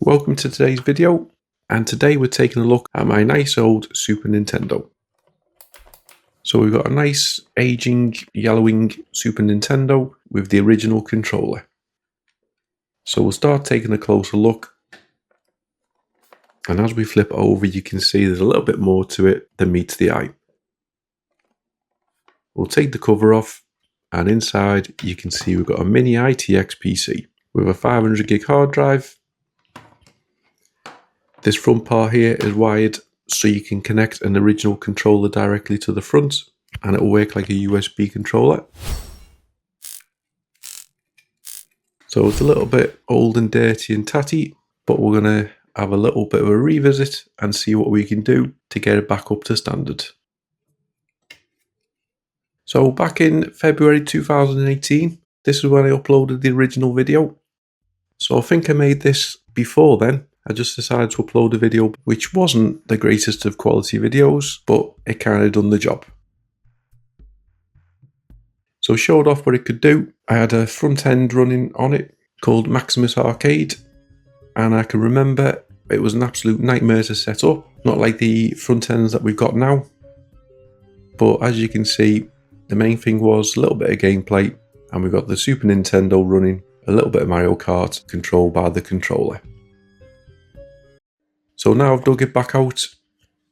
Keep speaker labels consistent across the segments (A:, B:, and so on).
A: Welcome to today's video, and today we're taking a look at my nice old Super Nintendo. So we've got a nice aging, yellowing Super Nintendo with the original controller. So we'll start taking a closer look, and as we flip over you can see there's a little bit more to it than meets the eye. We'll take the cover off, and inside you can see we've got a mini ITX PC with a 500 gig hard drive. This front part here is wired so you can connect an original controller directly to the front and it will work like a USB controller. So it's a little bit old and dirty and tatty, but we're going to have a little bit of a revisit and see what we can do to get it back up to standard. So back in February 2018, this is when I uploaded the original video. So I think I made this before then. I just decided to upload a video which wasn't the greatest of quality videos, but it kind of done the job. So I showed off what it could do. I had a front end running on it called Maximus Arcade, and I can remember it was an absolute nightmare to set up, not like the front ends that we've got now. But as you can see, the main thing was a little bit of gameplay, and we've got the Super Nintendo running a little bit of Mario Kart controlled by the controller. So now I've dug it back out,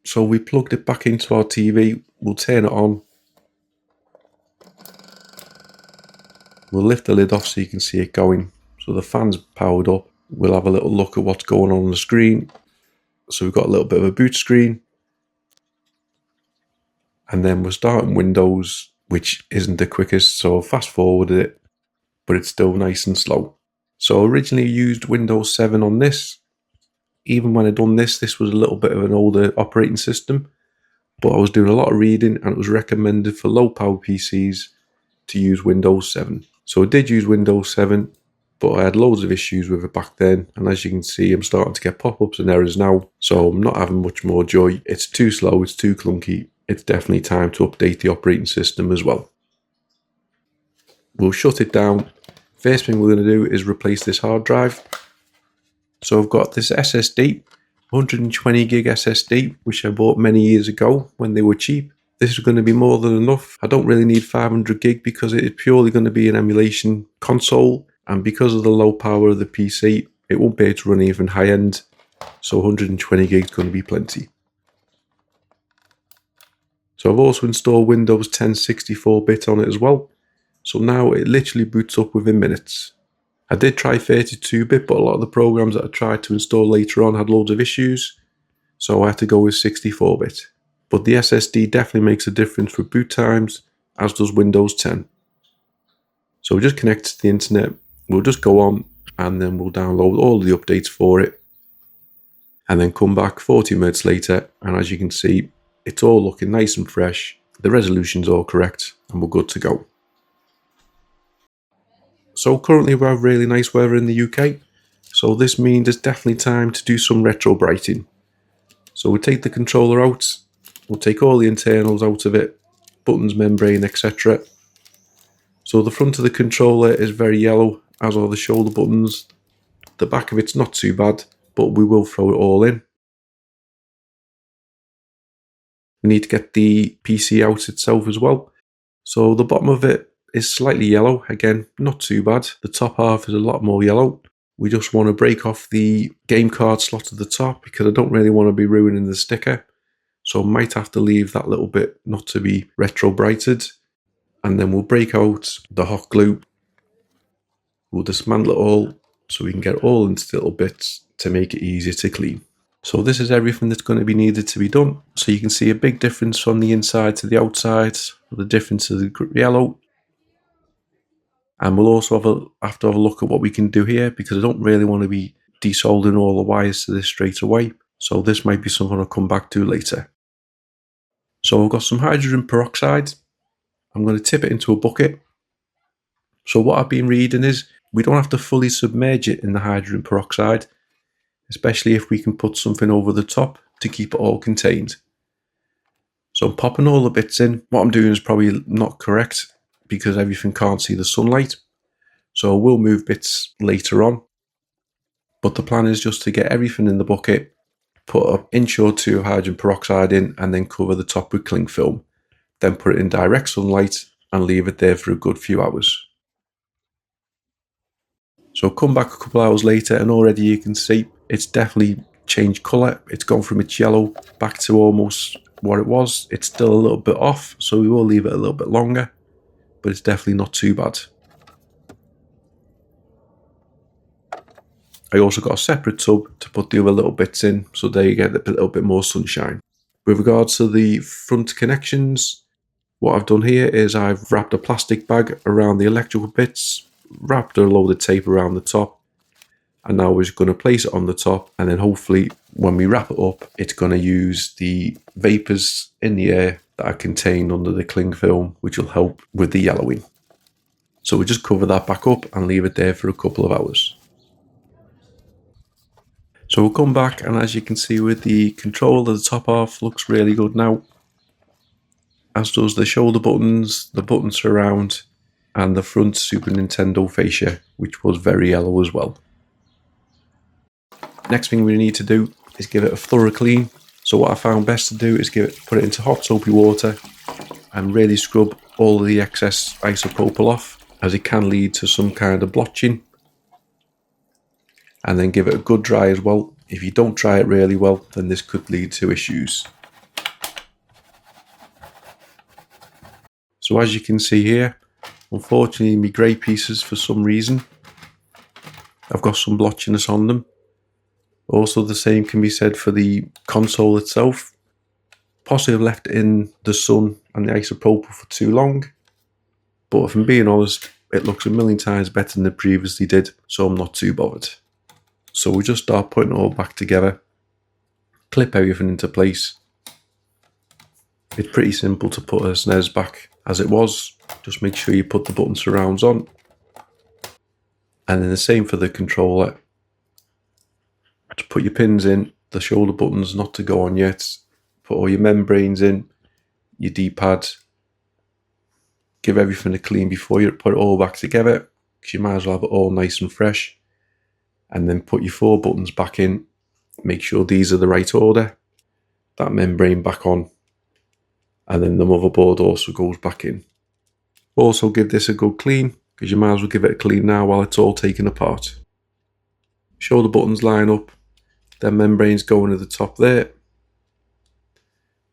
A: so we plugged it back into our TV, we'll turn it on. We'll lift the lid off so you can see it going. So the fan's powered up. We'll have a little look at what's going on the screen. So we've got a little bit of a boot screen. And then we're starting Windows, which isn't the quickest, so I've fast forwarded it, but it's still nice and slow. So I originally used Windows 7 on this. Even when I done this was a little bit of an older operating system, but I was doing a lot of reading and it was recommended for low power PCs to use Windows 7. So I did use Windows 7, but I had loads of issues with it back then, and as you can see I'm starting to get pop-ups and errors now, so I'm not having much more joy. It's too slow, it's too clunky. It's definitely time to update the operating system as well. We'll shut it down. First thing we're going to do is replace this hard drive. So I've got this SSD, 120 gig SSD, which I bought many years ago when they were cheap. This is going to be more than enough. I don't really need 500 gig because it is purely going to be an emulation console, and because of the low power of the PC, it won't be able to run even high end, so 120 gig is going to be plenty. So I've also installed Windows 10 64-bit on it as well, so now it literally boots up within minutes. I did try 32-bit, but a lot of the programs that I tried to install later on had loads of issues, so I had to go with 64-bit. But the SSD definitely makes a difference for boot times, as does Windows 10. So we just connect to the internet, we'll just go on, and then we'll download all the updates for it, and then come back 40 minutes later, and as you can see, it's all looking nice and fresh, the resolution's all correct, and we're good to go. So currently we have really nice weather in the UK, so this means it's definitely time to do some retrobriting. So we'll take the controller out, we'll take all the internals out of it, buttons, membrane, etc. So the front of the controller is very yellow, as are the shoulder buttons. The back of it's not too bad, but we will throw it all in. We need to get the PC out itself as well. So the bottom of it is slightly yellow, again, not too bad. The top half is a lot more yellow. We just want to break off the game card slot at the top because I don't really want to be ruining the sticker. So I might have to leave that little bit not to be retrobrited. And then we'll break out the hot glue. We'll dismantle it all so we can get it all into little bits to make it easier to clean. So this is everything that's going to be needed to be done. So you can see a big difference from the inside to the outside. The difference is the yellow. And we'll also have to have a look at what we can do here, because I don't really want to be desoldering all the wires to this straight away. So this might be something I'll come back to later. So I've got some hydrogen peroxide. I'm going to tip it into a bucket. So what I've been reading is we don't have to fully submerge it in the hydrogen peroxide, especially if we can put something over the top to keep it all contained. So I'm popping all the bits in. What I'm doing is probably not correct, because everything can't see the sunlight, so I will move bits later on, But the plan is just to get everything in the bucket, put an inch or two of hydrogen peroxide in, and then cover the top with cling film. Then put it in direct sunlight and leave it there for a good few hours. So come back a couple of hours later and already you can see it's definitely changed colour. It's gone from its yellow back to almost what it was. It's still a little bit off, so we will leave it a little bit longer, but it's definitely not too bad. I also got a separate tub to put the other little bits in, so there you get a little bit more sunshine. With regards to the front connections, what I've done here is I've wrapped a plastic bag around the electrical bits, wrapped a load of tape around the top, and now we're just going to place it on the top, and then hopefully when we wrap it up, it's going to use the vapours in the air that are contained under the cling film, which will help with the yellowing. So we just cover that back up and leave it there for a couple of hours. So we'll come back, and as you can see with the controller, the top half looks really good now, as does the shoulder buttons, the button surround, and the front Super Nintendo fascia, which was very yellow as well. Next thing we need to do is give it a thorough clean. So what I found best to do is put it into hot soapy water and really scrub all of the excess isopropyl off, as it can lead to some kind of blotching. And then give it a good dry as well. If you don't dry it really well, then this could lead to issues. So as you can see here, unfortunately my grey pieces, for some reason, I've got some blotchiness on them. Also the same can be said for the console itself. Possibly I've left it in the sun and the isopropyl for too long, but if I'm being honest, it looks a million times better than it previously did, so I'm not too bothered. So we just start putting it all back together, clip everything into place. It's pretty simple to put a SNES back as it was. Just make sure you put the button surrounds on, and then the same for the controller. To put your pins in, the shoulder buttons not to go on yet, put all your membranes in, your D-pad, give everything a clean before you put it all back together, because you might as well have it all nice and fresh. And then put your 4 buttons back in, make sure these are the right order, that membrane back on, and then the motherboard also goes back in. Also give this a good clean, because you might as well give it a clean now while it's all taken apart. Shoulder buttons line up, then membranes go into the top there,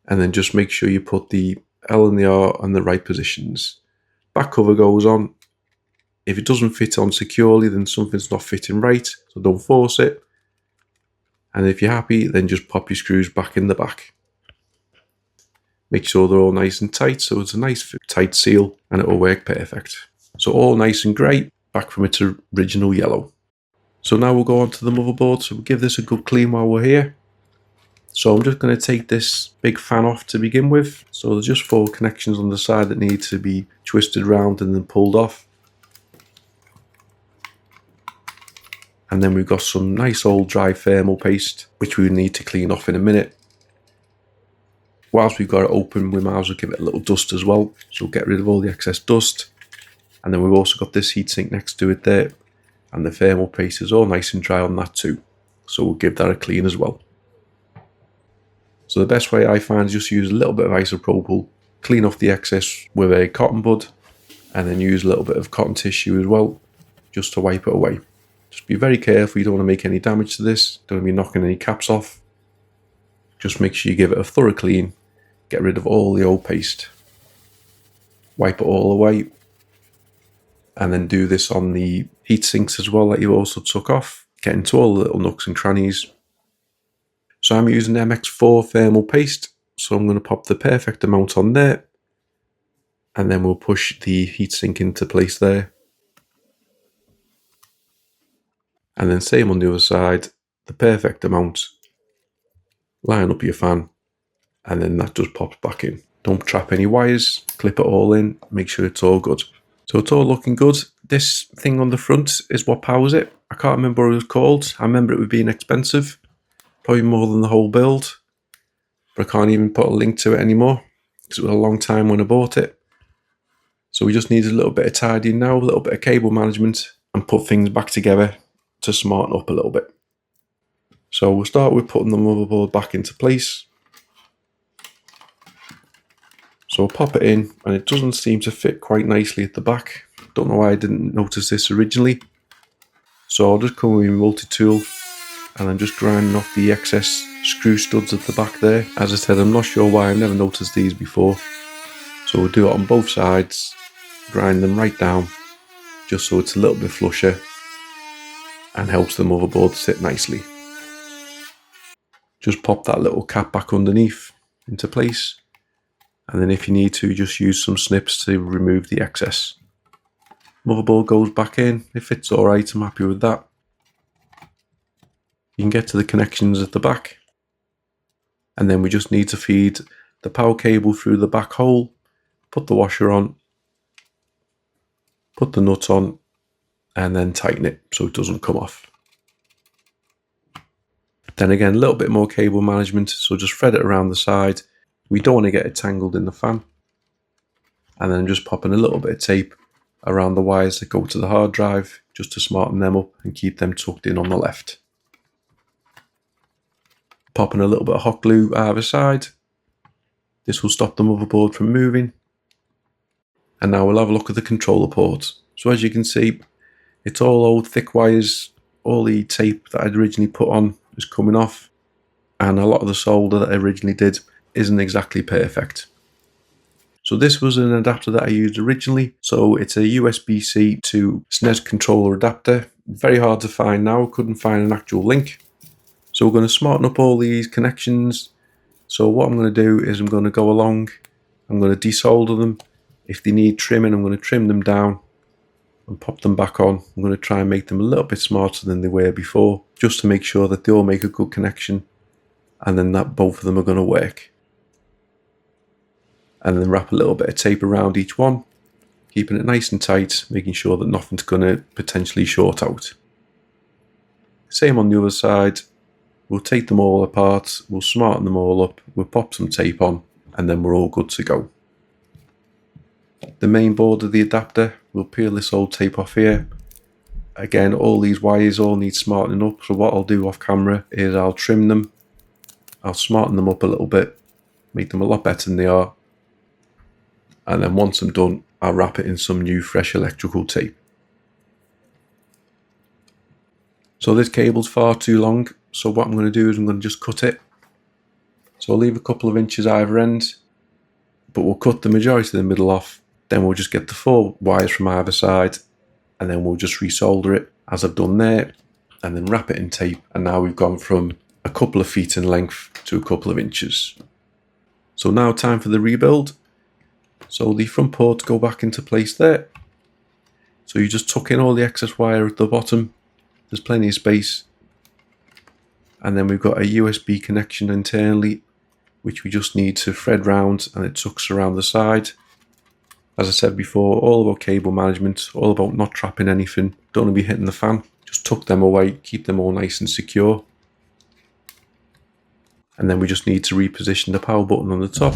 A: and then just make sure you put the L and the R in the right positions. Back cover goes on. If it doesn't fit on securely, then something's not fitting right, so don't force it. And if you're happy, then just pop your screws back in the back. Make sure they're all nice and tight, so it's a nice tight seal and it will work perfect. So all nice and grey, back from its original yellow. So now we'll go on to the motherboard, so we'll give this a good clean while we're here. So I'm just going to take this big fan off to begin with. So there's just 4 connections on the side that need to be twisted round and then pulled off. And then we've got some nice old dry thermal paste, which we need to clean off in a minute. Whilst we've got it open, we might as well give it a little dust as well, so get rid of all the excess dust. And then we've also got this heatsink next to it there, and the thermal paste is all nice and dry on that too, so we'll give that a clean as well. So the best way I find is just use a little bit of isopropyl, clean off the excess with a cotton bud, and then use a little bit of cotton tissue as well, just to wipe it away. Just be very careful, you don't want to make any damage to this, don't want to be knocking any caps off. Just make sure you give it a thorough clean, get rid of all the old paste, wipe it all away, and then do this on the heat sinks as well that you also took off, get into all the little nooks and crannies. So I'm using MX4 thermal paste, so I'm going to pop the perfect amount on there, and then we'll push the heatsink into place there. And then same on the other side, the perfect amount. Line up your fan, and then that just pops back in. Don't trap any wires, clip it all in, make sure it's all good. So it's all looking good. This thing on the front is what powers it. I can't remember what it was called. I remember it being expensive, probably more than the whole build, but I can't even put a link to it anymore because it was a long time when I bought it. So we just need a little bit of tidying now, a little bit of cable management, and put things back together to smarten up a little bit. So we'll start with putting the motherboard back into place. So I'll pop it in, and it doesn't seem to fit quite nicely at the back. Don't know why I didn't notice this originally. So I'll just come with my multi-tool, and I'm just grinding off the excess screw studs at the back there. As I said, I'm not sure why I've never noticed these before. So we'll do it on both sides, grind them right down, just so it's a little bit flusher and helps the motherboard sit nicely. Just pop that little cap back underneath into place, and then if you need to, just use some snips to remove the excess. Motherboard goes back in, it fits alright, I'm happy with that. You can get to the connections at the back, and then we just need to feed the power cable through the back hole, put the washer on, put the nut on, and then tighten it so it doesn't come off. Then again, a little bit more cable management, so just thread it around the side. We don't want to get it tangled in the fan. And then just popping a little bit of tape around the wires that go to the hard drive, just to smarten them up and keep them tucked in on the left. Popping a little bit of hot glue either side. This will stop the motherboard from moving. And now we'll have a look at the controller port. So as you can see, it's all old thick wires. All the tape that I'd originally put on is coming off, and a lot of the solder that I originally did isn't exactly perfect. So this was an adapter that I used originally. So it's a USB-C to SNES controller adapter. Very hard to find now, couldn't find an actual link. So we're going to smarten up all these connections. So what I'm going to do is I'm going to go along, I'm going to desolder them. If they need trimming, I'm going to trim them down and pop them back on. I'm going to try and make them a little bit smarter than they were before, just to make sure that they all make a good connection, and then that both of them are going to work. And then wrap a little bit of tape around each one, keeping it nice and tight, making sure that nothing's going to potentially short out. Same on the other side. We'll take them all apart, we'll smarten them all up, we'll pop some tape on, and then we're all good to go. The main board of the adapter, we'll peel this old tape off here. Again, all these wires all need smartening up, so what I'll do off camera is I'll trim them, I'll smarten them up a little bit, make them a lot better than they are, and then once I'm done, I'll wrap it in some new fresh electrical tape. So this cable's far too long, so what I'm going to do is I'm going to just cut it. So I'll leave a couple of inches either end, but we'll cut the majority of the middle off. Then we'll just get the 4 wires from either side, and then we'll just resolder it as I've done there, and then wrap it in tape. And now we've gone from a couple of feet in length to a couple of inches. So now time for the rebuild. So the front ports go back into place there. So you just tuck in all the excess wire at the bottom. There's plenty of space. And then we've got a USB connection internally, which we just need to thread round, and it tucks around the side. As I said before, all about cable management, all about not trapping anything, don't want to be hitting the fan, just tuck them away, keep them all nice and secure. And then we just need to reposition the power button on the top.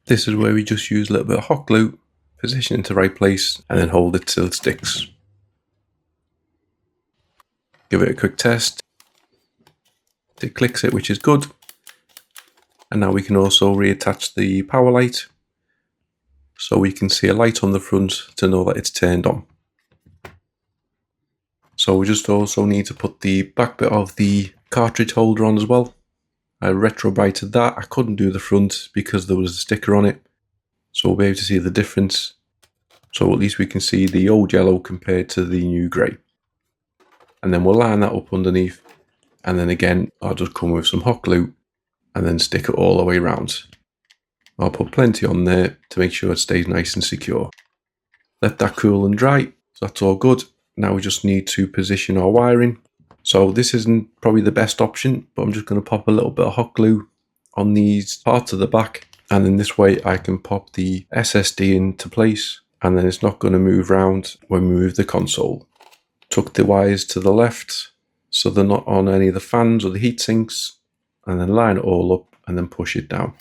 A: This is where we just use a little bit of hot glue, position it into the right place, and then hold it till it sticks. Give it a quick test. It clicks it, which is good. And now we can also reattach the power light, so we can see a light on the front to know that it's turned on. So we just also need to put the back bit of the cartridge holder on as well. I retrobrited that. I couldn't do the front because there was a sticker on it, so we'll be able to see the difference. So at least we can see the old yellow compared to the new grey. And then we'll line that up underneath, and then again I'll just come with some hot glue and then stick it all the way around. I'll put plenty on there to make sure it stays nice and secure. Let that cool and dry, so that's all good. Now we just need to position our wiring. So this isn't probably the best option, but I'm just going to pop a little bit of hot glue on these parts of the back, and in this way I can pop the SSD into place, and then it's not going to move around when we move the console. Tuck the wires to the left so they're not on any of the fans or the heat sinks, and then line it all up and then push it down.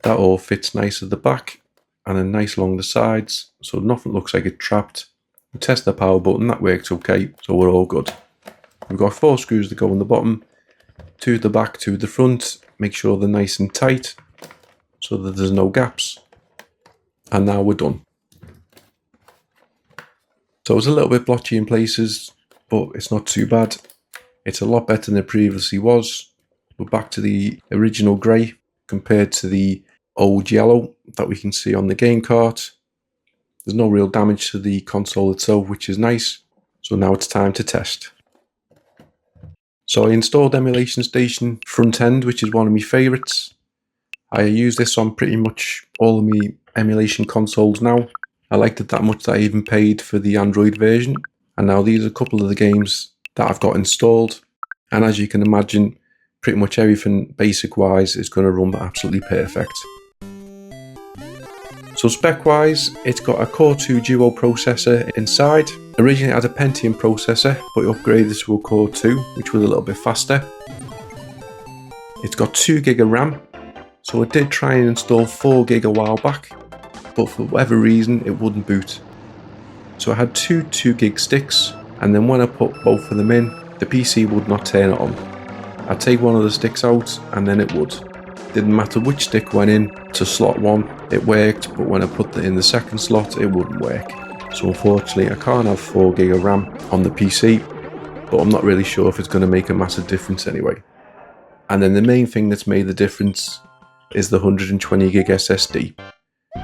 A: That all fits nice at the back and then nice along the sides, so nothing looks like it's trapped. We test the power button, that works okay, so we're all good. We've got 4 screws that go on the bottom, 2 at the back, 2 at the front. Make sure they're nice and tight so that there's no gaps. And now we're done. So it's a little bit blotchy in places, but it's not too bad. It's a lot better than it previously was. We're back to the original grey compared to the old yellow that we can see on the game cart. There's no real damage to the console itself, which is nice. So now it's time to test. So I installed Emulation Station front end, which is one of my favourites. I use this on pretty much all of my emulation consoles now. I liked it that much that I even paid for the Android version. And now these are a couple of the games that I've got installed. And as you can imagine, pretty much everything basic wise is going to run absolutely perfect. So spec wise, it's got a Core 2 Duo processor inside. Originally it had a Pentium processor, but it upgraded to a Core 2, which was a little bit faster. It's got 2 gig of RAM. So I did try and install 4 gig a while back, but for whatever reason it wouldn't boot. So I had 2 gig sticks, and then when I put both of them in, the PC would not turn it on. I'd take one of the sticks out and then it would. Didn't matter which stick went in to slot 1, it worked, but when I put it in the second slot it wouldn't work. So unfortunately I can't have 4 gig of RAM on the PC, but I'm not really sure if it's going to make a massive difference anyway. And then the main thing that's made the difference is the 120 gig SSD.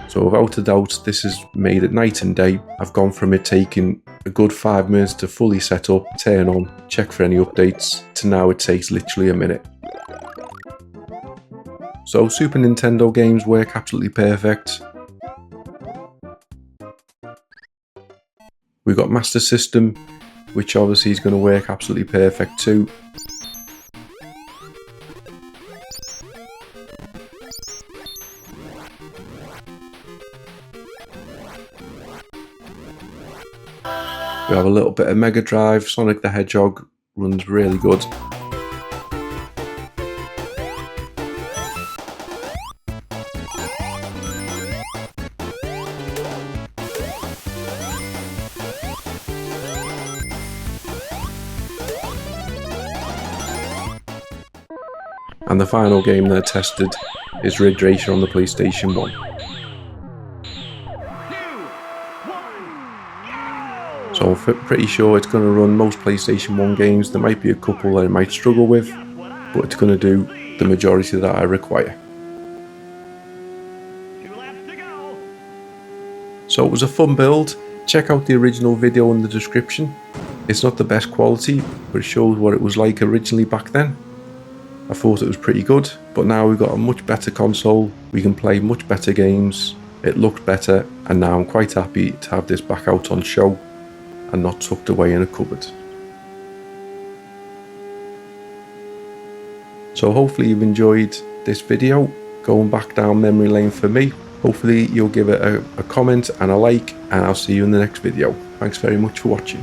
A: So without a doubt, this has made it night and day. I've gone from it taking a good 5 minutes to fully set up, turn on, check for any updates, to now it takes literally a minute. So Super Nintendo games work absolutely perfect. We've got Master System, which obviously is going to work absolutely perfect too. We have a little bit of Mega Drive. Sonic the Hedgehog runs really good. And the final game that I tested is Ridge Racer on the PlayStation 1. So I'm pretty sure it's going to run most PlayStation 1 games. There might be a couple that I might struggle with, but it's going to do the majority that I require. So it was a fun build. Check out the original video in the description. It's not the best quality, but it shows what it was like originally back then. I thought it was pretty good, but now we've got a much better console. We can play much better games. It looked better, and now I'm quite happy to have this back out on show and not tucked away in a cupboard. So hopefully you've enjoyed this video, going back down memory lane for me. Hopefully you'll give it a comment and a like, and I'll see you in the next video. Thanks very much for watching.